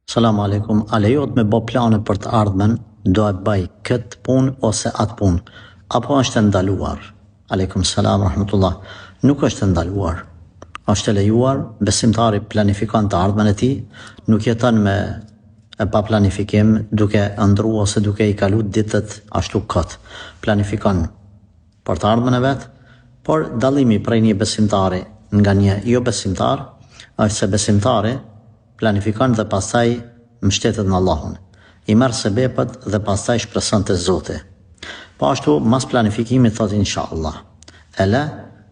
Salam aleikum, a lejohet me bë plane për të ardhmen, do e bëj këtë punë ose atë punë, apo është e ndaluar? Aleikum salam rahmetullah. Nuk është e ndaluar. Është e lejuar, besimtari planifikon të ardhmen e tij, nuk jeton me pa planifikim, duke ëndru ose duke I kalu ditët ashtu kot. Planifikon për të ardhmen e vet, por dallimi prej një besimtari nga një jo besimtar është se besimtari planifikon dhe pastaj mbështetet në Allahun. I merr sebepet dhe pastaj shpreson te Zoti. Po ashtu mas planifikimit thot inshallah. Ela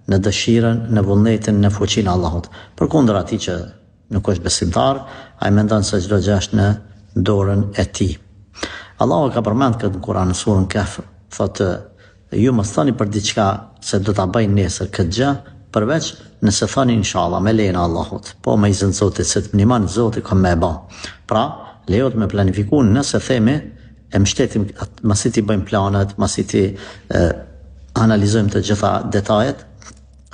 në dëshirën, në vullnetin, në fuqinë e Allahut. Përkundër atij që nuk është besimtar, ai mendon se çdo gjë është në dorën e tij. Allahu ka përmend këtë në Kur'an në surën Kahf, thotë ju mos thoni për diçka se do ta bëj nesër këtë gjë, përveç nëse thoni inshallah me lejen e Allahut. Po me izin e Zotit se të mniman Zoti ka më e bë. Pra, lejohet me planifiku nëse themi e mbështetim masi ti bëjmë planet, masi ti analizojmë të gjitha detajet,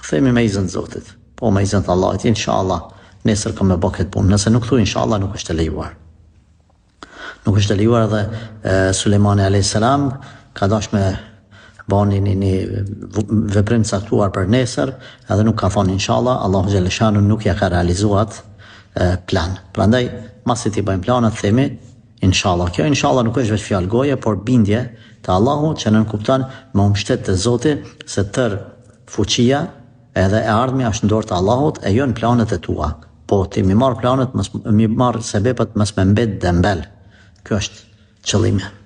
themi me izin e Zotit. Po me izin e Allahut inshallah nesër kam më bë këtë punë. Nëse nuk thuaj inshallah nuk është e lejuar. Nuk është e lejuar dhe Sulejmani alayhis salam ka dashur me bani një veprim caktuar për nesër, edhe nuk ka thonë inshallah, Allahu xhaleshanu nuk ja ka realizuat plan. Prandaj, masi ti bëjmë planet, themi inshallah. Kjo inshallah nuk është vetë fjalë goje, por bindje te Allahu që nën kupton me mbështet te Zoti se tër fuqia edhe e ardhmja është në dorë të Allahut e jo në planet e tua. Po ti mi marr planet, mi marr sebepet mos më mbet dembel. Kjo është qëllimi.